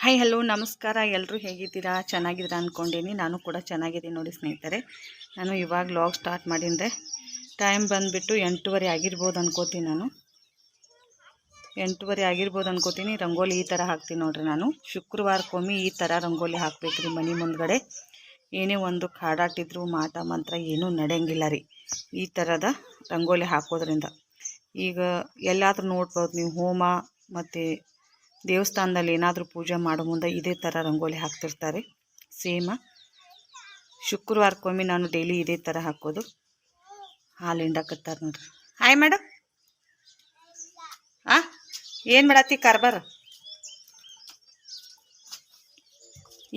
Hi hello ನಮಸ್ಕಾರ. ಎಲ್ಲರೂ ಹೇಗಿದ್ದೀರಾ? ಚೆನ್ನಾಗಿದ್ದೀರಾ ಅಂದ್ಕೊಂಡೀನಿ. ನಾನು ಕೂಡ ಚೆನ್ನಾಗಿದ್ದೀನಿ ನೋಡಿ ಸ್ನೇಹಿತರೆ. ನಾನು ಇವಾಗ ವ್ಲಾಗ್ ಸ್ಟಾರ್ಟ್ ಮಾಡಿದರೆ ಟೈಮ್ ಬಂದುಬಿಟ್ಟು 8:30 ಆಗಿರ್ಬೋದು ಅನ್ಕೋತೀನಿ. ನಾನು 8:30 ಆಗಿರ್ಬೋದು ಅನ್ಕೋತೀನಿ. ರಂಗೋಲಿ ಈ ಥರ ಹಾಕ್ತೀನಿ ನೋಡ್ರಿ. ನಾನು ಶುಕ್ರವಾರಕ್ಕೊಮ್ಮೆ ಈ ಥರ ರಂಗೋಲಿ ಹಾಕಬೇಕ್ರಿ ಮನೆ ಮುಂದ್ಗಡೆ. ಏನೇ ಒಂದು ಕಾಡಾಟಿದ್ರು ಮಾಟ ಮಂತ್ರ ಏನೂ ನಡೆಯಂಗಿಲ್ಲ ರೀ ಈ ಥರದ ರಂಗೋಲಿ ಹಾಕೋದ್ರಿಂದ. ಈಗ ಎಲ್ಲಾದರೂ ನೋಡ್ಬೋದು ನೀವು, ಹೋಮ ಮತ್ತು ದೇವಸ್ಥಾನದಲ್ಲಿ ಏನಾದರೂ ಪೂಜೆ ಮಾಡೋ ಮುಂದೆ ಇದೇ ಥರ ರಂಗೋಲಿ ಹಾಕ್ತಿರ್ತಾರೆ. ಸೇಮ ಶುಕ್ರವಾರಕ್ಕೊಮ್ಮೆ ನಾನು ಡೈಲಿ ಇದೇ ಥರ ಹಾಕೋದು. ಹಾಲು ಹಿಂಡಾಕತ್ತಾರೆ ನೋಡ್ರಿ. Hi madam. ಏನು ಮಾಡತ್ತಿ? ಕಾರ್ಬಾರ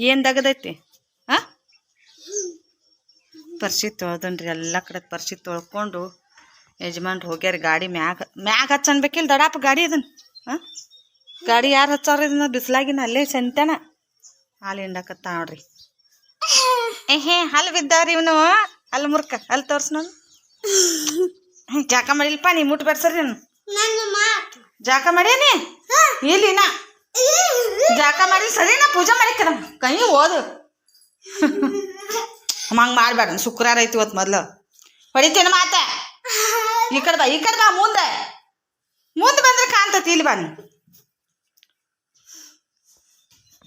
ಏನು ದಗದೈತಿ? ಪರ್ಸಿ ತೊಳ್ದನ್ರಿ. ಎಲ್ಲ ಕಡೆ ಪರ್ಸಿ ತೊಳ್ಕೊಂಡು ಯಜಮಾನ್ರು ಹೋಗ್ಯಾರ. ಗಾಡಿ ಮ್ಯಾಗ ಹಚ್ಚನ್ಬೇಕಿಲ್ಲ ದಡಾಪ ಗಾಡಿ ಅದನ್ನು. ಗಾಡಿ ಯಾರು ಹಚ್ಚವ್ರಿ? ಇದನ್ನ ಬಿಸಿಲಾಗಿನ ಅಲ್ಲೇ ಸಂತಾನ ಹಾಲು ಹಿಂಡಾಕತ್ತ ನೋಡ್ರಿ. ಹಲ್ಲು ಬಿದ್ದಾವ್ರಿ ಇವನು. ಅಲ್ಲಿ ಮುರ್ಕ ಅಲ್ಲಿ ತೋರ್ಸ. ನಾನು ಜಾಕ ಮಾಡಿಲ್ಪ. ನೀ ಮುಟ್ಟು ಬೇಡ್ಸರಿ. ನಾನು ಜಾಕ ಮಾಡೇನಿ ಇಲ್ಲಿ ನಾ ಜಾಕ ಮಾಡಿ ಸರಿ. ನಾ ಪೂಜೆ ಮಾಡಿಕ ಕೈ ಓದು. ಹಂಗೆ ಮಾಡ್ಬೇಡ. ಶುಕ್ರವಾರ ಐತಿ ಇವತ್ತು. ಮೊದ್ಲು ಹೊಡಿತೇನೆ ಮಾತ. ಈ ಕಡೆ ಬಾ, ಈ ಕಡೆ ಬಾ. ಮುಂದೆ ಬಂದ್ರೆ ಕಾಣ್ತತಿ. ಇಲ್ಲಿ ಬಾ. ನೀ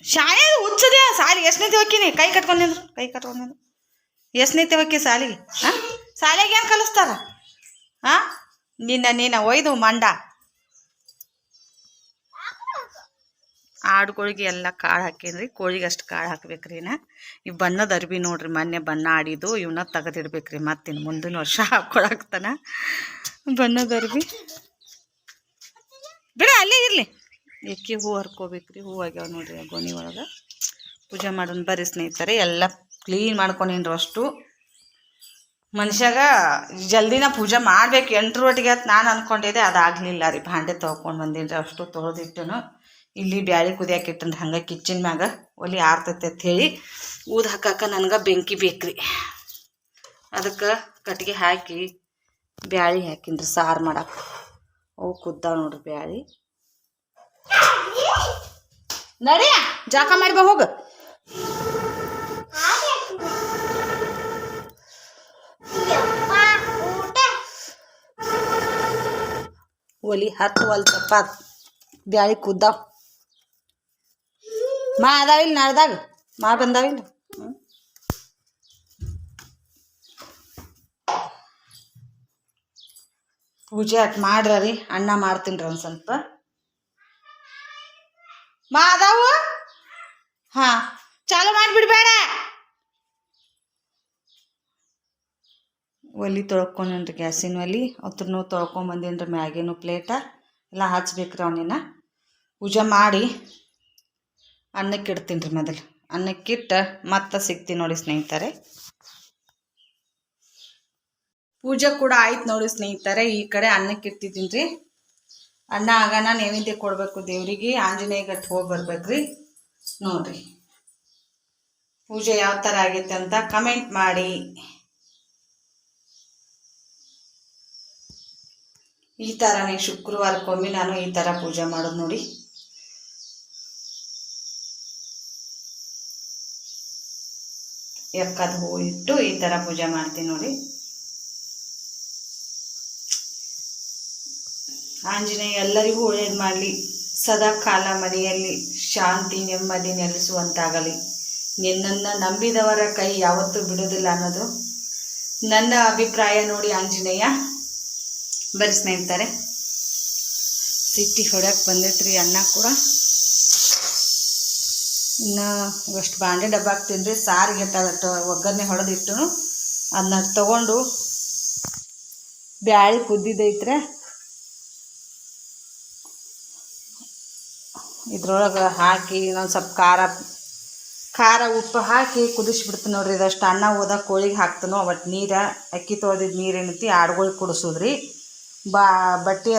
ಶಾಲೆ ಹುಚ್ಚದ್ಯಾ? ಸಾಲಿಗೆ ಎಷ್ಟನೇತಿ ಹೋಗ್ತೀನಿ? ಕೈ ಕಟ್ಕೊಂಡಿದ್ರು ಎಷ್ಟನೇತಿ ಹೋಗಿ ಸಾಲಿಗೆ? ಶಾಲೆಗೆ ಏನು ಕಲಿಸ್ತಾರ? ನಿನ್ನ ಒಯ್ದು ಮಂಡ. ಆಡುಗಳಿಗೆ ಎಲ್ಲ ಕಾಳು ಹಾಕೀನ್ರಿ. ಕೋಳಿಗೆ ಅಷ್ಟು ಕಾಳು ಹಾಕ್ಬೇಕ್ರಿ. ಈ ಬಣ್ಣದ ಅರ್ಬಿ ನೋಡ್ರಿ, ಮೊನ್ನೆ ಬಣ್ಣ ಆಡಿದ್ದು. ಇವನ್ನ ತೆಗೆದಿಡ್ಬೇಕ್ರಿ. ಮತ್ತಿನ್ನು ಮುಂದಿನ ವರ್ಷ ಹಾಕ್ಕೊಳಕ್ತಾನ ಬಣ್ಣದ ಅರ್ಬಿ. ಬಿಡ ಅಲ್ಲೇ ಇರಲಿ. ಎಕ್ಕಿ ಹೂ ಹರ್ಕೋಬೇಕ್ರಿ. ಹೂ ಆಗ್ಯಾವ ನೋಡ್ರಿ ಗೋಣಿ ಒಳಗೆ. ಪೂಜೆ ಮಾಡೋಣ ಬರ್ರಿ ಸ್ನೇಹಿತರೆ. ಎಲ್ಲ ಕ್ಲೀನ್ ಮಾಡ್ಕೊಂಡಿನ್ರಿ. ಅಷ್ಟು ಮನುಷ್ಯಾಗ ಜಲ್ದಿನ ಪೂಜೆ ಮಾಡ್ಬೇಕು 8 ಒಟ್ಟಿಗೆ ಅಂತ ನಾನು ಅಂದ್ಕೊಂಡಿದ್ದೆ. ಅದಾಗಲಿಲ್ಲ ರೀ. ಭಾಂಡೆ ತೊಳ್ಕೊಂಡು ಬಂದಿನ್ರಿ. ಅಷ್ಟು ತೊಳೆದಿಟ್ಟನು. ಇಲ್ಲಿ ಬ್ಯಾಳಿ ಕುದಿಯಾಕಿಟ್ಟನ್ರಿ. ಹಂಗೆ ಕಿಚನ್ ಮ್ಯಾಗ ಒಲಿ ಆರ್ತೈತೆ ಅಂತ ಹೇಳಿ ಊದು ಹಾಕಾಕ ನನಗೆ ಬೆಂಕಿ ಬೇಕ್ರಿ. ಅದಕ್ಕೆ ಕಟ್ಟಿಗೆ ಹಾಕಿ ಬ್ಯಾಳಿ ಹಾಕಿನ್ರಿ ಸಾರು ಮಾಡಕ್ಕೆ. ಅವು ಕುದ್ದಾವ ನೋಡ್ರಿ ಬ್ಯಾಳಿ. ನಡಿಯ ಜಾಕ ಮಾಡಿ ಬಾ ಹೋಗ. ಒಲಿ ಹತ್ತುವಲ್ತಪ್ಪ. ಬ್ಯಾಳಿ ಕುದ್ದಾವ. ಮಾ ಅದಾವಿಲ್ಲ ನಾಳ್ದಾಗ? ಮಾ ಬಂದಾವಿಲ್ಲ? ಪೂಜೆ ಅಟ್ ಮಾಡ್ರಿ. ಅನ್ನ ಮಾಡ್ತೀನಿ ರೀ ಒಂದು ಸ್ವಲ್ಪ. ಮಾ ಅದಾವು? ಹಾಂ, ಚಾಲು ಮಾಡಿಬಿಡ್ಬೇಡ. ಒಲಿ ತೊಳ್ಕೊಂಡ್ರಿ. ಗ್ಯಾಸಿನ ಒಲಿ ಅತ್ರನೂ ತೊಳ್ಕೊಂಬಂದಿನ್ರಿ. ಮ್ಯಾಗೇನು ಪ್ಲೇಟ ಎಲ್ಲ ಹಚ್ಬೇಕ್ರಿ. ಅವನಿನ ಪೂಜೆ ಮಾಡಿ ಅನ್ನಕ್ಕೆ ಇಡ್ತೀನಿ ರೀ. ಮೊದಲು ಅನ್ನಕ್ಕಿಟ್ಟು ಮತ್ತೆ ಸಿಗ್ತೀನಿ ನೋಡಿ ಸ್ನೇಹಿತರೆ. ಪೂಜೆ ಕೂಡ ಆಯ್ತು ನೋಡಿ ಸ್ನೇಹಿತರೆ. ಈ ಕಡೆ ಅನ್ನಕ್ಕೆ ಇಟ್ಟಿದ್ದೀನಿ ರೀ. ಅನ್ನ ಆಗೋಣ ನೈವೇದ್ಯ ಕೊಡಬೇಕು ದೇವ್ರಿಗೆ. ಆಂಜನೇಯ ಗಟ್ಟು ಹೋಗಿ ಬರ್ಬೇಕ್ರಿ. ನೋಡ್ರಿ ಪೂಜೆ ಯಾವ ಥರ ಆಗೈತೆ ಅಂತ ಕಮೆಂಟ್ ಮಾಡಿ. ಈ ಥರನೇ ಶುಕ್ರವಾರಕ್ಕೊಮ್ಮೆ ನಾನು ಈ ಥರ ಪೂಜೆ ಮಾಡೋದು ನೋಡಿ. ಎಕ್ಕದ ಹೂ ಇಟ್ಟು ಈ ಥರ ಪೂಜೆ ಮಾಡ್ತೀನಿ ನೋಡಿ. ಆಂಜನೇಯ ಎಲ್ಲರಿಗೂ ಒಳ್ಳೇದು ಮಾಡಲಿ. ಸದಾ ಕಾಲ ಮನೆಯಲ್ಲಿ ಶಾಂತಿ ನೆಮ್ಮದಿ ನೆಲೆಸುವಂತಾಗಲಿ. ನಿನ್ನನ್ನು ನಂಬಿದವರ ಕೈ ಯಾವತ್ತೂ ಬಿಡೋದಿಲ್ಲ ಅನ್ನೋದು ನನ್ನ ಅಭಿಪ್ರಾಯ ನೋಡಿ ಆಂಜನೇಯ. ಬರೀ ಸ್ನೇಹಿತರೆ ಸಿಟ್ಟಿ ಹೊಡ್ಯಕ್ಕೆ ಬಂದೈತ್ರಿ. ಅನ್ನ ಕೂಡ ಇನ್ನು ಎಷ್ಟು ಬಾಂಡೆ ಡಬ್ಬ ಹಾಕ್ತೀನಿ ರೀ. ಸಾರಿಗೆ ಒಗ್ಗರಣೆ ಹೊಡೆದಿಟ್ಟು ಅದನ್ನ ತಗೊಂಡು ಬ್ಯಾಳಿ ಕುದ್ದಿದ್ದೈತ್ರೆ ಇದ್ರೊಳಗೆ ಹಾಕಿ ಇನ್ನೊಂದು ಸ್ವಲ್ಪ ಖಾರ ಉಪ್ಪು ಹಾಕಿ ಕುದಿಸ್ಬಿಡ್ತೀನಿ ನೋಡ್ರಿ. ಇದಷ್ಟು ಅನ್ನ ಹೋದಾಗ ಕೋಳಿಗೆ ಹಾಕ್ತಾನೋ ಒಟ್ಟು ನೀರು ಅಕ್ಕಿ ತೊಳೆದಿದ್ದು ನೀರು ಏನೈತಿ ಆಡುಗಳಿಗೆ ಕುಡಿಸೋದ್ರಿ. ಬಟ್ಟೆ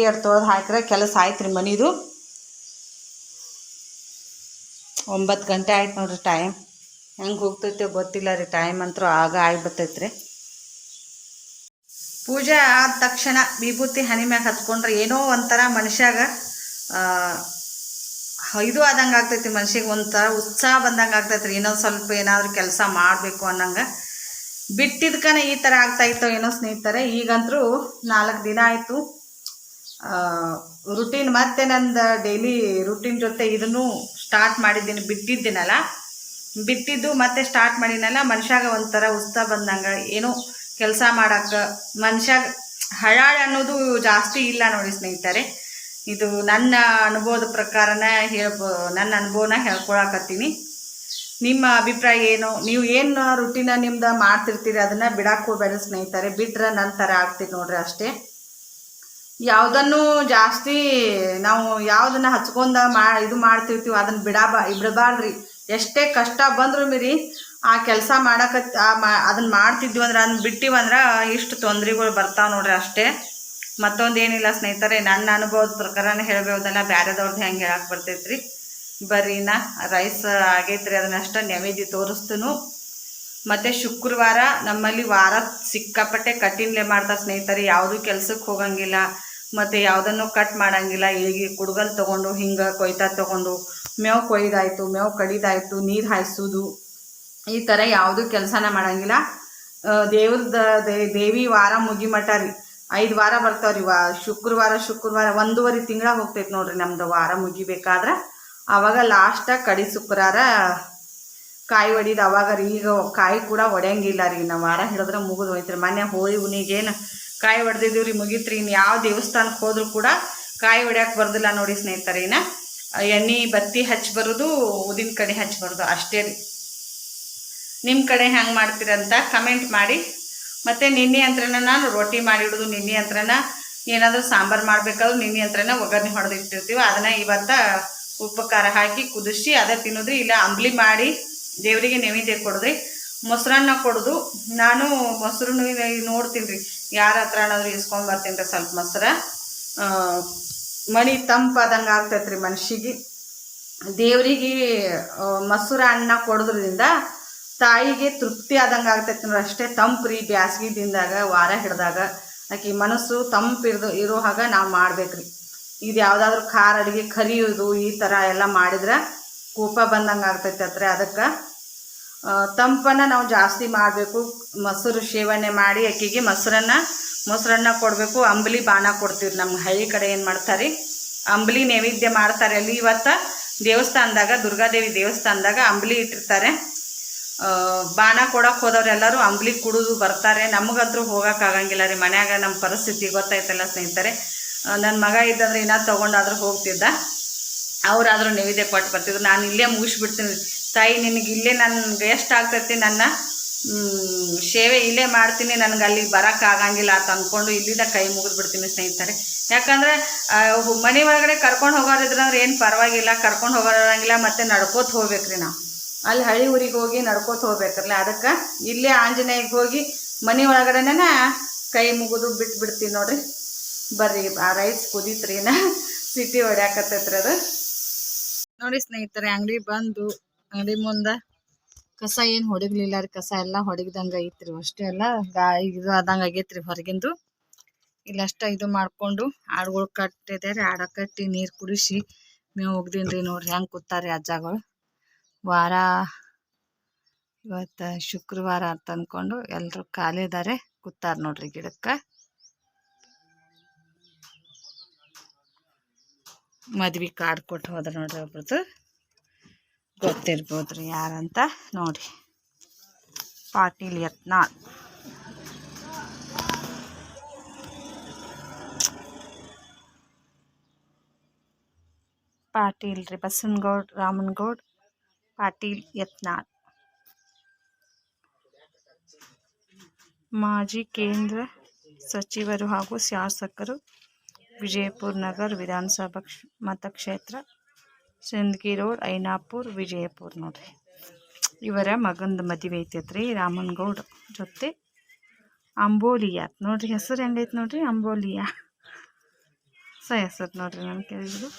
ಅಡ್ ತೊಳೆದು ಹಾಕಿದ್ರೆ ಕೆಲಸ ಆಯ್ತು ರೀ ಮನಿದು. 9 ಗಂಟೆ ಆಯ್ತು ನೋಡ್ರಿ. ಟೈಮ್ ಹೆಂಗೆ ಹೋಗ್ತೈತೆ ಗೊತ್ತಿಲ್ಲ ರೀ. ಟೈಮ್ ಅಂತೂ ಆಗ ಆಗಿಬಿಡ್ತೈತ್ರಿ. ಪೂಜೆ ಆದ ತಕ್ಷಣ ವಿಭೂತಿ ಹನಿ ಮ್ಯಾಗ ಹಚ್ಕೊಂಡ್ರೆ ಏನೋ ಒಂಥರ ಮನುಷ್ಯಾಗ ಇದು ಆದಂಗೆ ಆಗ್ತೈತಿ, ಮನ್ಸಿಗೆ ಒಂಥರ ಉತ್ಸಾಹ ಬಂದಂಗೆ ಆಗ್ತೈತಿ ರೀ. ಇನ್ನೊಂದು ಸ್ವಲ್ಪ ಏನಾದರೂ ಕೆಲಸ ಮಾಡಬೇಕು ಅನ್ನಂಗೆ. ಬಿಟ್ಟಿದ್ಕನ ಈ ಥರ ಆಗ್ತಾಯಿತ್ತೋ ಏನೋ ಸ್ನೇಹಿತರೆ. ಈಗಂತರೂ 4 ದಿನ ಆಯಿತು ರುಟೀನ್, ಮತ್ತೆ ನಂದು ಡೈಲಿ ರುಟೀನ್ ಜೊತೆ ಇದನ್ನು ಸ್ಟಾರ್ಟ್ ಮಾಡಿದ್ದೀನಿ. ಬಿಟ್ಟಿದ್ದು ಮತ್ತೆ ಸ್ಟಾರ್ಟ್ ಮಾಡಿನಲ್ಲ, ಮನುಷ್ಯಾಗ ಒಂಥರ ಉತ್ಸಾಹ ಬಂದಂಗೆ, ಏನೋ ಕೆಲಸ ಮಾಡಕ್ಕೆ ಮನುಷ್ಯಾಗ ಹಳಾಳ ಅನ್ನೋದು ಜಾಸ್ತಿ ಇಲ್ಲ ನೋಡಿ ಸ್ನೇಹಿತರೆ. ಇದು ನನ್ನ ಅನುಭವದ ಪ್ರಕಾರನ ನನ್ನ ಅನುಭವನ ಹೇಳ್ಕೊಳಕತ್ತೀನಿ. ನಿಮ್ಮ ಅಭಿಪ್ರಾಯ ಏನು? ನೀವು ಏನು ರುಟೀನ ನಿಮ್ದು ಮಾಡ್ತಿರ್ತೀರಿ ಅದನ್ನು ಬಿಡಕ್ಕೆ ಹೋಗ್ಬೇಡಿ ಸ್ನೇಹಿತರೆ. ಬಿಟ್ರೆ ನನ್ನ ಥರ ಆಗ್ತೀರಿ ನೋಡ್ರಿ ಅಷ್ಟೇ. ಯಾವುದನ್ನು ಜಾಸ್ತಿ ನಾವು ಯಾವುದನ್ನು ಹಚ್ಕೊಂಡ ಇದು ಮಾಡ್ತಿರ್ತೀವಿ ಅದನ್ನು ಬಿಡಬಾರ್ದ್ರಿ. ಎಷ್ಟೇ ಕಷ್ಟ ಬಂದರೂ ಮೀರಿ ಆ ಕೆಲಸ ಅದನ್ನು ಮಾಡ್ತಿದ್ವಿ ಅಂದ್ರೆ, ಅದನ್ನ ಬಿಟ್ಟಿವಂದ್ರೆ ಇಷ್ಟು ತೊಂದರೆಗಳು ಬರ್ತಾವೆ ನೋಡ್ರಿ ಅಷ್ಟೇ. ಮತ್ತೊಂದು ಏನಿಲ್ಲ ಸ್ನೇಹಿತರೆ, ನನ್ನ ಅನುಭವದ ಪ್ರಕಾರನೇ ಹೇಳಬಹುದಲ್ಲ, ಬ್ಯಾರೆದವ್ರದ್ದು ಹೆಂಗೆ ಹೇಳಕ್ಕೆ ಬರ್ತೈತ್ರಿ. ಬರೀನಾ ರೈಸ್ ಆಗೈತ್ರಿ, ಅದನ್ನಷ್ಟ ನೈವೇದ್ಯ ತೋರಿಸ್ತನು. ಮತ್ತು ಶುಕ್ರವಾರ ನಮ್ಮಲ್ಲಿ ವಾರ ಸಿಕ್ಕಾಪಟ್ಟೆ ಕಠಿಣ್ಲೆ ಮಾಡ್ತಾರೆ ಸ್ನೇಹಿತರೆ. ಯಾವುದೂ ಕೆಲ್ಸಕ್ಕೆ ಹೋಗಂಗಿಲ್ಲ, ಮತ್ತು ಯಾವುದನ್ನು ಕಟ್ ಮಾಡೋಂಗಿಲ್ಲ. ಈಗ ಕುಡ್ಗಲ್ ತೊಗೊಂಡು ಹಿಂಗೆ ಕೊಯ್ತಾ ತೊಗೊಂಡು ಮೇವು ಕೊಯ್ದಾಯಿತು, ಮೇವು ಕಡಿದಾಯಿತು, ನೀರು ಹಾಯಿಸೋದು, ಈ ಥರ ಯಾವುದೂ ಕೆಲಸನ ಮಾಡೋಂಗಿಲ್ಲ. ದೇವಿ ವಾರ ಮುಗಿಮಟ ರೀ 5 ವಾರ ಬರ್ತಾವ್ರಿ. ಶುಕ್ರವಾರ 1.5 ತಿಂಗಳ ಹೋಗ್ತೈತೆ ನೋಡ್ರಿ ನಮ್ದು ವಾರ ಮುಗಿಬೇಕಾದ್ರೆ. ಆವಾಗ ಲಾಸ್ಟಾಗಿ ಕಡಿ ಶುಕ್ರವಾರ ಕಾಯಿ ಹೊಡಿದು ಅವಾಗ ರೀ. ಈಗ ಕಾಯಿ ಕೂಡ ಹೊಡೆಯಂಗಿಲ್ಲ ರೀ, ನಾವು ವಾರ ಹಿಡಿದ್ರೆ ಮುಗಿದು ಹೋಯ್ತು ರೀ. ಮೊನ್ನೆ ಹೋಳಿ ಹುಣ್ಣಿಗೇನು ಕಾಯಿ ಹೊಡೆದಿದ್ದೀವಿ ರೀ, ಮುಗೀತು ರೀ. ಇನ್ನು ಯಾವ ದೇವಸ್ಥಾನಕ್ಕೆ ಹೋದ್ರೂ ಕೂಡ ಕಾಯಿ ಹೊಡ್ಯಕ್ಕೆ ಬರೋದಿಲ್ಲ ನೋಡಿ ಸ್ನೇಹಿತರೆ. ಎಣ್ಣೆ ಬತ್ತಿ ಹಚ್ಚಿ ಬರೋದು, ಉದಿನ ಕಡೆ ಹಚ್ಚಿ ಬರೋದು ಅಷ್ಟೇ ರೀ. ನಿಮ್ಮ ಕಡೆ ಹೆಂಗೆ ಮಾಡ್ತೀರಂತ ಕಮೆಂಟ್ ಮಾಡಿ. ಮತ್ತು ನಿನ್ನೆ ಅಂತ್ರನ ನಾನು ರೊಟ್ಟಿ ಮಾಡಿಡೋದು, ನಿನ್ನೆ ಅಂತ್ರನ ಏನಾದರೂ ಸಾಂಬಾರು ಮಾಡಬೇಕಾದ್ರೂ ನಿನ್ನೆ ಅಂತ್ರನ ಒಗ್ಗರಣೆ ಹೊಡೆದಿಟ್ಟಿರ್ತೀವಿ. ಅದನ್ನು ಇವತ್ತು ಉಪ್ಪು ಖಾರ ಹಾಕಿ ಕುದಿಸಿ ಅದೇ ತಿನ್ನೋದ್ರಿ. ಇಲ್ಲ ಅಂಬ್ಲಿ ಮಾಡಿ ದೇವರಿಗೆ ನೈವೇದ್ಯ ಕೊಡೋದ್ರಿ. ಮೊಸರನ್ನ ಕೊಡೋದು. ನಾನು ಮೊಸರು ನೋಡ್ತೀನಿ ರೀ, ಯಾರ ಹತ್ರ ಏನಾದರೂ ಇಸ್ಕೊಂಬರ್ತೀನಿ ರೀ ಸ್ವಲ್ಪ ಮೊಸರು. ಮಣಿ ತಂಪಾದಂಗೆ ಆಗ್ತೈತೆ ರೀ ಮನುಷ್ಯಗೆ. ದೇವರಿಗೆ ಮೊಸರು ಅನ್ನ ಕೊಡೋದ್ರಿಂದ ತಾಯಿಗೆ ತೃಪ್ತಿ ಆದಂಗೆ ಆಗ್ತೈತೆ ನೋಡಿ ಅಷ್ಟೇ. ತಂಪು ರೀ, ಬ್ಯಾಸ್ಗೆ ದಿನದಾಗ ವಾರ ಹಿಡ್ದಾಗ ಆಕೆ ಮನಸ್ಸು ತಂಪು ಇರೋ ಹಾಗೆ ನಾವು ಮಾಡ್ಬೇಕ್ರಿ. ಇದು ಯಾವುದಾದ್ರೂ ಖಾರ ಅಡುಗೆ ಕರಿಯೋದು ಈ ಥರ ಎಲ್ಲ ಮಾಡಿದ್ರೆ ಕೋಪ ಬಂದಂಗೆ ಆಗ್ತೈತೆ ಹತ್ರ. ಅದಕ್ಕೆ ತಂಪನ್ನು ನಾವು ಜಾಸ್ತಿ ಮಾಡಬೇಕು. ಮೊಸರು ಸೇವನೆ ಮಾಡಿ ಆಕೆಗೆ ಮೊಸರನ್ನ ಕೊಡಬೇಕು. ಅಂಬಲಿ ಬಾಣ ಕೊಡ್ತೀವಿ. ನಮ್ಮ ಹಳ್ಳಿ ಕಡೆ ಏನು ಮಾಡ್ತಾರೆ, ಅಂಬಲಿ ನೈವೇದ್ಯ ಮಾಡ್ತಾರೆ. ಅಲ್ಲಿ ಇವತ್ತು ದೇವಸ್ಥಾನದಾಗ, ದುರ್ಗಾದೇವಿ ದೇವಸ್ಥಾನದಾಗ ಅಂಬಲಿ ಇಟ್ಟಿರ್ತಾರೆ. ಬಾಣ ಕೊಡೋಕೆ ಹೋದವ್ರೆಲ್ಲರೂ ಅಂಬಲಿ ಕುಡಿದು ಬರ್ತಾರೆ. ನಮಗಂತೂ ಹೋಗೋಕ್ಕಾಗಂಗಿಲ್ಲ ರೀ, ಮನ್ಯಾಗ ನಮ್ಮ ಪರಿಸ್ಥಿತಿ ಗೊತ್ತಾಯ್ತಲ್ಲ ಸ್ನೇಹಿತರೆ. ನನ್ನ ಮಗ ಇದ್ದಂದ್ರೆ ಇನ್ನೂ ತೊಗೊಂಡಾದ್ರೂ ಹೋಗ್ತಿದ್ದ, ಅವರಾದರೂ ನೈವೇದ್ಯ ಕೊಟ್ಟು ಬರ್ತಿದ್ರು. ನಾನು ಇಲ್ಲೇ ಮುಗಿಸ್ಬಿಡ್ತೀನಿ ತಾಯಿ, ನಿನಗೆ ಇಲ್ಲೇ ನನಗೆ ಎಷ್ಟು ಆಗ್ತೈತಿ, ನನ್ನ ಸೇವೆ ಇಲ್ಲೇ ಮಾಡ್ತೀನಿ, ನನಗೆ ಅಲ್ಲಿಗೆ ಬರೋಕ್ಕಾಗಂಗಿಲ್ಲ ಅಂತ ಅಂದ್ಕೊಂಡು ಇಲ್ಲಿದ್ದ ಕೈ ಮುಗಿದ್ಬಿಡ್ತೀನಿ ಸ್ನೇಹಿತರೆ. ಯಾಕಂದರೆ ಮನೆ ಒಳಗಡೆ ಕರ್ಕೊಂಡು ಹೋಗೋರಿದ್ರಂದ್ರೆ ಏನು ಪರವಾಗಿಲ್ಲ, ಕರ್ಕೊಂಡು ಹೋಗೋರಂಗಿಲ್ಲ. ಮತ್ತು ನಡ್ಕೋತ ಹೋಗ್ಬೇಕ್ರಿ. ನಾವು ಅಲ್ಲಿ ಹಳ್ಳಿ ಊರಿಗೆ ಹೋಗಿ ನಡ್ಕೋತ ಹೋಗ್ಬೇಕ್ರಲ್ಲ. ಅದಕ್ಕೆ ಇಲ್ಲೇ ಆಂಜನೇಯಗೆ ಹೋಗಿ ಮನೆ ಒಳಗಡೆನ ಕೈ ಮುಗಿದು ಬಿಟ್ಬಿಡ್ತೀನಿ ನೋಡ್ರಿ. ಬರ್ರಿ, ಆ ರೈಸ್ ಕುದೀತ್ರಿನ ಸಿಟಿ ಹೊಡ್ಯಾಕತ್ತೈತ್ರಿ ಅದು ನೋಡಿ ಸ್ನೇಹಿತರೆ. ಅಂಗಡಿ ಬಂದು ಅಂಗಡಿ ಮುಂದೆ ಕಸ ಏನು ಹೊಡಿಗ್ಲಿಲ್ಲ ರೀ, ಕಸ ಎಲ್ಲ ಹೊಡಿಗ್ದಂಗೆ ಐತ್ರಿ. ಅಷ್ಟೇ ಎಲ್ಲ ಇದು ಆದಂಗೆ ಆಗೈತ್ರಿ ಹೊರಗಿಂದು. ಇಲ್ಲಷ್ಟ ಇದು ಮಾಡಿಕೊಂಡು ಆಡುಗಳು ಕಟ್ಟಿದೆ ರೀ, ಆಡ ಕಟ್ಟಿ ನೀರು ಕುಡಿಸಿ ಮೇವು ಒಗ್ದೀನಿ ರೀ. ನೋಡ್ರಿ ಹೆಂಗೆ ಕೂತಾರೆ ಅಜ್ಜಗಳು. ವಾರ ಇವತ್ತು ಶುಕ್ರವಾರ ಅಂತ ಅಂದ್ಕೊಂಡು ಎಲ್ಲರೂ ಖಾಲಿ ಇದ್ದಾರೆ, ಕೂತಾರೆ ನೋಡ್ರಿ ಗಿಡಕ್ಕೆ. ಮದ್ವೆ ಕಾರ್ಡ್ ಕೊಟ್ಟು ಹೋದ್ರೆ ನೋಡ್ರಿ ಒಬ್ರದ್ದು, ಗೊತ್ತಿರ್ಬೋದ್ರಿ ಯಾರಂತ ನೋಡಿ. ಪಾಟೀಲ್ ಯತ್ನಾಳ್. ಪಾಟೀಲ್ ರೀ, ಬಸನಗೌಡ್ ರಾಮನಗೌಡ್ ಪಾಟೀಲ್ ಯತ್ನಾಳ್. ಮಾಜಿ ಕೇಂದ್ರ ಸಚಿವರು ಹಾಗೂ ಶಾಸಕರು, ವಿಜಯಪುರ ನಗರ ವಿಧಾನಸಭಾ ಮತಕ್ಷೇತ್ರ, ಸಿಂದಗಿ ರೋಡ್, ಐನಾಪುರ, ವಿಜಯಪುರ ನೋಡ್ರಿ. ಇವರ ಮಗಂದು ಮದುವೆ ಐತೈತ್ರಿ ರಾಮನಗೌಡ ಜೊತೆ. ಅಂಬೋಲಿಯಾ ನೋಡ್ರಿ, ಹೆಸರು ಹೆಂಗೈತೆ ನೋಡ್ರಿ, ಅಂಬೋಲಿಯಾ ಹೆಸರು ನೋಡ್ರಿ. ನಾನು ಕೇಳಿದ್ರು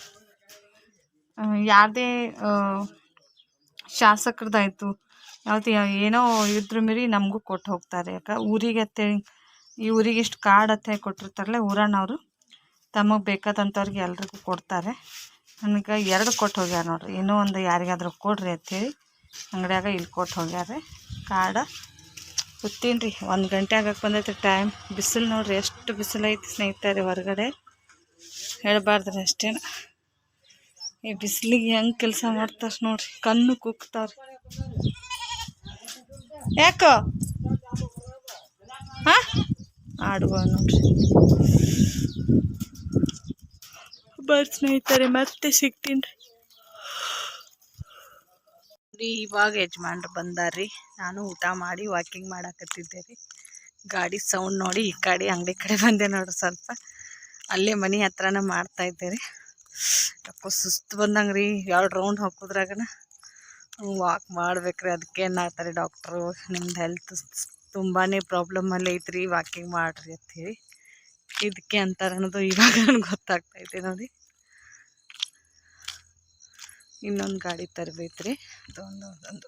ಯಾರದೇ ಶಾಸಕರದಾಯ್ತು ಯಾವತ್ತು ಏನೋ ಇದ್ರ ಮೀರಿ ನಮಗೂ ಕೊಟ್ಟು ಹೋಗ್ತಾರೆ. ಯಾಕೆ ಊರಿಗೆ ಅಂತೇಳಿ, ಈ ಊರಿಗೆ ಇಷ್ಟು ಕಾರ್ಡ್ ಅಂತ ಕೊಟ್ಟಿರ್ತಾರಲ್ಲ ಊರನ್ನವರು, ತಮಗೆ ಬೇಕಾದಂಥವ್ರಿಗೆ ಎಲ್ರಿಗೂ ಕೊಡ್ತಾರೆ. ನನಗೆ 2 ಕೊಟ್ಟು ಹೋಗ್ಯಾರ ನೋಡ್ರಿ. ಇನ್ನೂ ಒಂದು ಯಾರಿಗಾದ್ರೂ ಕೊಡ್ರಿ ಅಂಥೇಳಿ ಅಂಗಡಿಯಾಗ ಇಲ್ಲಿ ಕೊಟ್ಟು ಹೋಗ್ಯಾರ ಕಾರ್ಡ. ಕೂತೀನಿ ರೀ, 1 ಗಂಟೆ ಆಗಕ್ಕೆ ಬಂದೈತೆ ಟೈಮ್. ಬಿಸಿಲು ನೋಡ್ರಿ, ಎಷ್ಟು ಬಿಸಿಲು ಐತಿ ಸ್ನೇಹಿತರೆ ಹೊರಗಡೆ, ಹೇಳ್ಬಾರ್ದ್ರಿ ಅಷ್ಟೇನ. ಈ ಬಿಸಿಲಿಗೆ ಹೆಂಗೆ ಕೆಲಸ ಮಾಡ್ತಾರೆ ನೋಡ್ರಿ, ಕಣ್ಣು ಕುಕ್ತಾವ್ರಿ. ಯಾಕೋ ಹಾಂ ಆಡುವ ನೋಡ್ರಿ. ಬರ್ರಿ ಸ್ನೇಹಿತರೆ, ಮತ್ತೆ ಸಿಗ್ತೀನಿ ರೀ. ಇವಾಗ ಯಜಮಾನ್ರು ಬಂದಾರ್ರಿ. ನಾನು ಊಟ ಮಾಡಿ ವಾಕಿಂಗ್ ಮಾಡಾಕತ್ತಿದ್ದೆ ರೀ. ಗಾಡಿ ಸೌಂಡ್ ನೋಡಿ ಈ ಕಡೆ ಅಂಗಡಿ ಕಡೆ ಬಂದೆ ನೋಡ್ರಿ. ಸ್ವಲ್ಪ ಅಲ್ಲೇ ಮನೆ ಹತ್ರನ ಮಾಡ್ತಾ ಇದ್ದೆ ರೀ. ಯಾಕೋ ಸುಸ್ತು ಬಂದಂಗೆ ರೀ. 2 ರೌಂಡ್ ಹಾಕೋದ್ರಾಗನ ವಾಕ್ ಮಾಡ್ಬೇಕ್ರಿ. ಅದಕ್ಕೆ ಏನಾಗ್ತಾರೆ ಡಾಕ್ಟ್ರು, ನಿಮ್ದು ಹೆಲ್ತ್ ತುಂಬಾ ಪ್ರಾಬ್ಲಮಲ್ಲಿ ಐತ್ರಿ, ವಾಕಿಂಗ್ ಮಾಡಿರಿ ಅಂಥೇಳಿ. ಇದಕ್ಕೆ ಅಂತಾರೆ ಅನ್ನೋದು ಇವಾಗ ನನಗೆ ಗೊತ್ತಾಗ್ತೈತೆ ನೋಡಿ. ಇನ್ನೊಂದು ಗಾಡಿ ತರಬೇಕ್ರಿ. ಅದೊಂದು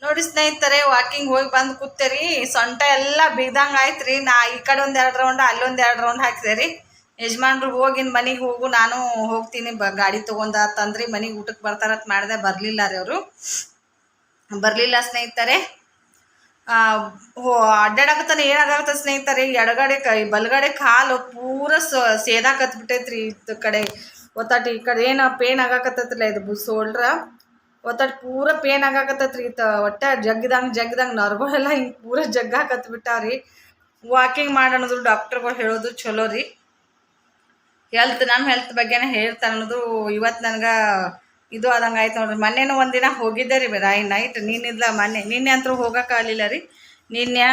ನೋಡಿ ಸ್ನೇಹಿತರೆ, ವಾಕಿಂಗ್ ಹೋಗಿ ಬಂದು ಕೂತೇರಿ. ಸೊಂಟ ಎಲ್ಲ ಬಿದ್ದಂಗೆ ಆಯ್ತು ರೀ. ನಾ ಈ ಕಡೆ 1-2 ರೌಂಡ್, ಅಲ್ಲೊಂದು 2 ರೌಂಡ್ ಹಾಕಿದೆ ರೀ. ಯಜಮಾನ್ರು ಹೋಗಿನ ಮನೆಗೆ ಹೋಗು, ನಾನು ಹೋಗ್ತೀನಿ ಗಾಡಿ ತೊಗೊಂಡ ತಂದ್ರಿ. ಮನೆಗೆ ಊಟಕ್ಕೆ ಬರ್ತಾರಂತ ಮಾಡಿದೆ, ಬರಲಿಲ್ಲ ರೀ ಅವರು. ಬರಲಿಲ್ಲ ಸ್ನೇಹಿತರೆ. ಅಡ್ಡಾಡಕತ್ತಾನೆ. ಏನಾಗತ್ತ ಸ್ನೇಹಿತರೆ, ಎಡಗಡೆ ಬಲಗಡೆ ಕಾಲು ಪೂರ ಸೇದಾಕತ್ಬಿಟ್ಟೈತ್ರಿ. ಈ ಕಡೆ ಒತ್ತಾಟಿ ಈ ಕಡೆ ಏನು ಪೇನ್ ಆಗಾಕತ್ತೈತಿಲ್ಲ, ಇದು ಶೋಲ್ಡ್ರ ಒತ್ತಾಟಿ ಪೂರ ಪೇನ್ ಆಗಾಕತ್ತೈತ್ರಿ. ಒಟ್ಟ ಜಗ್ಗಿದಂಗೆ ನರ್ಗಳೆಲ್ಲ ಹಿಂಗೆ ಪೂರ ಜಗ್ಗಾಕತ್ಬಿಟ್ಟಾವ್ರಿ. ವಾಕಿಂಗ್ ಮಾಡೋದು ಡಾಕ್ಟರ್ಗಳು ಹೇಳೋದು ಚಲೋ ರೀ. ನಮ್ಮ ಹೆಲ್ತ್ ಬಗ್ಗೆನೇ ಹೇಳ್ತಾರೆ ಅನ್ನೋದು ಇವತ್ತು ನನಗೆ ಇದು ಆದಂಗೆ ಆಯ್ತು ನೋಡ್ರಿ. ಮೊನ್ನೆನೂ ಒಂದಿನ ಹೋಗಿದ್ದೆ ರೀ, ನೈಟ್. ನಿನ್ನೆ ಅಂತೂ ಹೋಗೋಕ್ಕಾಗಲಿಲ್ಲ ರೀ. ನಿನ್ನೆ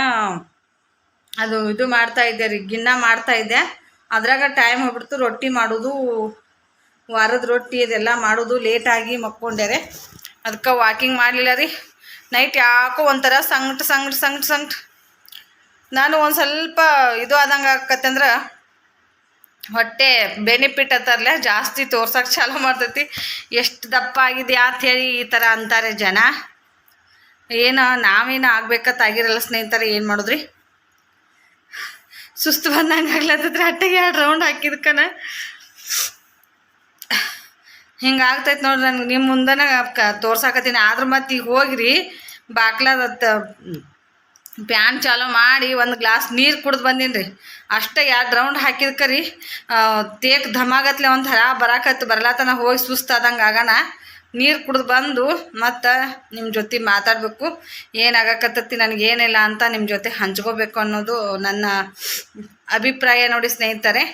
ಅದು ಇದು ಮಾಡ್ತಾಯಿದ್ದೆ ರೀ, ಗಿನ್ನ ಮಾಡ್ತಾಯಿದ್ದೆ. ಅದ್ರಾಗ ಟೈಮ್ ಹೋಗ್ಬಿಡ್ತು. ರೊಟ್ಟಿ ಮಾಡೋದು, ವಾರದ ರೊಟ್ಟಿ ಇದೆಲ್ಲ ಮಾಡೋದು ಲೇಟಾಗಿ ಮಕ್ಕೊಂಡೆ ರೀ. ಅದಕ್ಕೆ ವಾಕಿಂಗ್ ಮಾಡಲಿಲ್ಲ ರೀ. ನೈಟ್ ಯಾಕೋ ಒಂಥರ ಸಂಗಟ ನಾನು ಒಂದು ಸ್ವಲ್ಪ ಇದು ಆದಂಗೆ ಆಕತ್ತಂದ್ರೆ ಹೊಟ್ಟೆ ಬೆನಿಫಿಟ್ ಅಂತಾರಲ್ಲ, ಜಾಸ್ತಿ ತೋರ್ಸಕ್ಕೆ ಚಾಲು ಮಾಡ್ತೈತಿ. ಎಷ್ಟು ದಪ್ಪ ಆಗಿದೆಯಾ ಅಂಥೇಳಿ ಈ ಥರ ಅಂತಾರೆ ಜನ. ನಾವೇನು ಆಗ್ಬೇಕತ್ತಾಗಿರಲ್ಲ ಸ್ನೇಹಿತರೆ. ಏನು ಮಾಡಿದ್ರಿ, ಸುಸ್ತು ಬಂದಂಗೆ ಆಗ್ಲತ್ತೈತ್ರಿ. ಅಟ್ಟೆಗೆ 2 ರೌಂಡ್ ಹಾಕಿದ್ಕನ ಹಿಂಗೆ ಆಗ್ತೈತೆ ನೋಡ್ರಿ. ನನಗೆ ನಿಮ್ಮ ಮುಂದೆನ ತೋರ್ಸಾಕತ್ತೀನಿ. ಆದ್ರೆ ಮತ್ತೆ ಈಗ ಹೋಗಿರಿ ಬಾಕ್ಲದ ಪ್ಯಾನ್ ಚಾಲೂ ಮಾಡಿ 1 ಗ್ಲಾಸ್ ನೀರು ಕುಡ್ದು ಬಂದೀನಿ ರೀ. ಅಷ್ಟೇ 2 ರೌಂಡ್ ಹಾಕಿದ್ಕರಿ ತೇಕ್ ಧಮಾಗತ್ಲೆ ಒಂಥರ ಬರಲಾತನ ಹೋಗಿ ಸುಸ್ತಾದಂಗೆ ಆಗೋಣ. ನೀರು ಕುಡ್ದು ಬಂದು ಮತ್ತು ನಿಮ್ಮ ಜೊತೆ ಮಾತಾಡಬೇಕು. ಏನಾಗಕತ್ತೈತಿ, ನನಗೇನಿಲ್ಲ ಅಂತ ನಿಮ್ಮ ಜೊತೆ ಹಂಚ್ಕೋಬೇಕು ಅನ್ನೋದು ನನ್ನ ಅಭಿಪ್ರಾಯ ನೋಡಿ ಸ್ನೇಹಿತರೆ.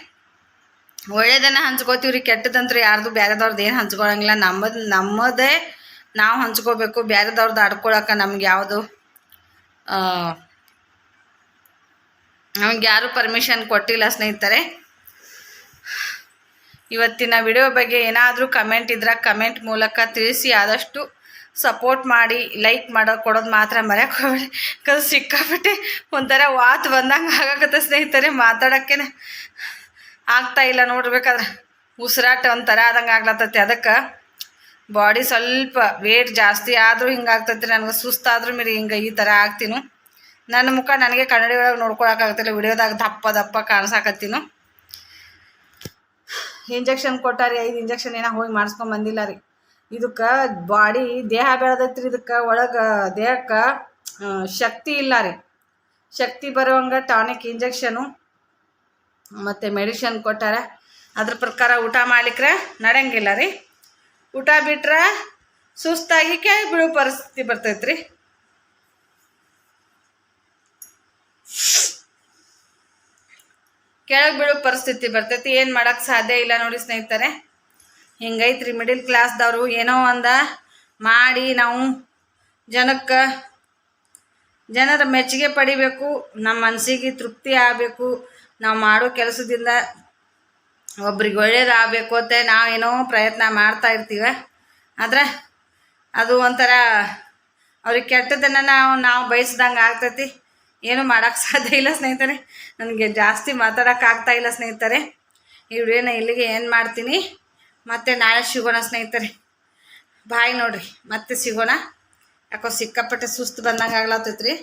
ಒಳ್ಳೇದನ್ನು ಹಂಚ್ಕೋತೀವಿ ರೀ, ಕೆಟ್ಟದಂತೂ ಯಾರ್ದು ಬೇರೆದವ್ರದ್ದು ಏನು ಹಂಚ್ಕೊಳಂಗಿಲ್ಲ. ನಮ್ಮದೇ ನಾವು ಹಂಚ್ಕೋಬೇಕು. ಬೇರೆದವ್ರದ್ದು ಆಡ್ಕೊಳಕ್ಕೆ ನಮ್ಗೆ ಯಾರೂ ಪರ್ಮಿಷನ್ ಕೊಟ್ಟಿಲ್ಲ ಸ್ನೇಹಿತರೆ. ಇವತ್ತಿನ ವಿಡಿಯೋ ಬಗ್ಗೆ ಏನಾದರೂ ಕಮೆಂಟ್ ಇದ್ರೆ ಕಮೆಂಟ್ ಮೂಲಕ ತಿಳಿಸಿ. ಆದಷ್ಟು ಸಪೋರ್ಟ್ ಮಾಡಿ, ಲೈಕ್ ಕೊಡೋದು ಮಾತ್ರ ಮರೆಯೋಕೆ ಹೋಗ್ಬೇಡಿ. ಸಿಕ್ಕಾಬಿಟ್ಟೆ ಒಂಥರ ವಾತ್ ಬಂದಂಗೆ ಆಗಾಕತ್ತೆ ಸ್ನೇಹಿತರೆ. ಮಾತಾಡೋಕ್ಕೇ ಆಗ್ತಾಯಿಲ್ಲ ನೋಡ್ಬೇಕಾದ್ರೆ. ಉಸಿರಾಟ ಒಂಥರ ಆದಂಗೆ ಆಗ್ಲತ್ತೈತಿ. ಅದಕ್ಕೆ ಬಾಡಿ ಸ್ವಲ್ಪ ವೇಟ್ ಜಾಸ್ತಿ ಆದರೂ ಹಿಂಗಾಗ್ತೈತಿ. ನನಗೆ ಸುಸ್ತಾದ್ರೂ ಹಿಂಗೆ ಈ ಥರ ಆಗ್ತೀನಿ. ನನ್ನ ಮುಖ ನನಗೆ ಕನ್ನಡಿ ಒಳಗೆ ನೋಡ್ಕೊಳಕ್ಕಾಗ್ತಿಲ್ಲ. ವಿಡಿಯೋದಾಗ ದಪ್ಪ ಕಾಣಿಸಾಕತ್ತೀನು. ಇಂಜೆಕ್ಷನ್ ಕೊಟ್ಟಾರಿ, 5 ಇಂಜೆಕ್ಷನ್ ಏನೋ ಹೋಗಿ ಮಾಡಿಸ್ಕೊಂಡು ಬಂದಿಲ್ಲ ರೀ. ಇದಕ್ಕೆ ಬಾಡಿ ದೇಹ ಬೆಳೆದೈತ್ರಿ. ಇದಕ್ಕೆ ಒಳಗೆ ದೇಹಕ್ಕೆ ಶಕ್ತಿ ಇಲ್ಲ ರೀ. ಶಕ್ತಿ ಬರುವಂಗೆ ಟಾನಿಕ್, ಇಂಜೆಕ್ಷನು ಮತ್ತು ಮೆಡಿಷನ್ ಕೊಟ್ಟಾರ. ಅದ್ರ ಪ್ರಕಾರ ಊಟ ಮಾಡ್ಲಿಕ್ಕೆ ನಡೆಯಂಗಿಲ್ಲ ರೀ. ಊಟ ಬಿಟ್ರೆ ಸುಸ್ತಾಗಿ ಕೆಳಗೆ ಬೀಳೋ ಪರಿಸ್ಥಿತಿ ಬರ್ತೈತ್ರಿ. ಕೆಳಗೆ ಬೀಳೋ ಪರಿಸ್ಥಿತಿ ಬರ್ತೈತಿ. ಏನು ಮಾಡೋಕ್ಕೆ ಸಾಧ್ಯ ಇಲ್ಲ ನೋಡಿ ಸ್ನೇಹಿತರೆ. ಹಿಂಗೈತ್ರಿ ಮಿಡಿಲ್ ಕ್ಲಾಸ್ದವರು. ಏನೋ ಮಾಡಿ ನಾವು ಜನರ ಮೆಚ್ಚುಗೆ ಪಡಿಬೇಕು, ನಮ್ಮ ಮನಸ್ಸಿಗೆ ತೃಪ್ತಿ ಆಗಬೇಕು, ನಾವು ಮಾಡೋ ಕೆಲಸದಿಂದ ಒಬ್ರಿಗೆ ಒಳ್ಳೇದಾಗಬೇಕು ಅಂತ ನಾವೇನೋ ಪ್ರಯತ್ನ ಮಾಡ್ತಾ ಇರ್ತೀವಿ. ಆದರೆ ಅದು ಒಂಥರ ಅವ್ರಿಗೆ ಕೆಟ್ಟದನ್ನು ನಾವು ಬಯಸ್ದಂಗೆ ಆಗ್ತೈತಿ. ಏನೂ ಮಾಡೋಕ್ಕೆ ಸಾಧ್ಯ ಇಲ್ಲ ಸ್ನೇಹಿತರೆ. ನನಗೆ ಜಾಸ್ತಿ ಮಾತಾಡೋಕ್ಕಾಗ್ತಾ ಇಲ್ಲ ಸ್ನೇಹಿತರೆ. ಈ ವಿಡಿಯೋನ ಇಲ್ಲಿಗೆ ಏನು ಮಾಡ್ತೀನಿ. ಮತ್ತೆ ನಾಳೆ ಸಿಗೋಣ ಸ್ನೇಹಿತರೆ. ಬಾಯ್ ನೋಡ್ರಿ, ಮತ್ತೆ ಸಿಗೋಣ. ಯಾಕೋ ಸಿಕ್ಕಾಪಟ್ಟೆ ಸುಸ್ತು ಬಂದಂಗೆ ಆಗ್ಲತ್ತೈತ್ರಿ.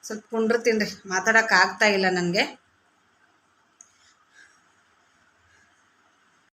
ಸ್ವಲ್ಪ ಕುಂಡ್ರತೀನಿ ರೀ, ಮಾತಾಡೋಕೆ ಆಗ್ತಾ ಇಲ್ಲ ನನಗೆ.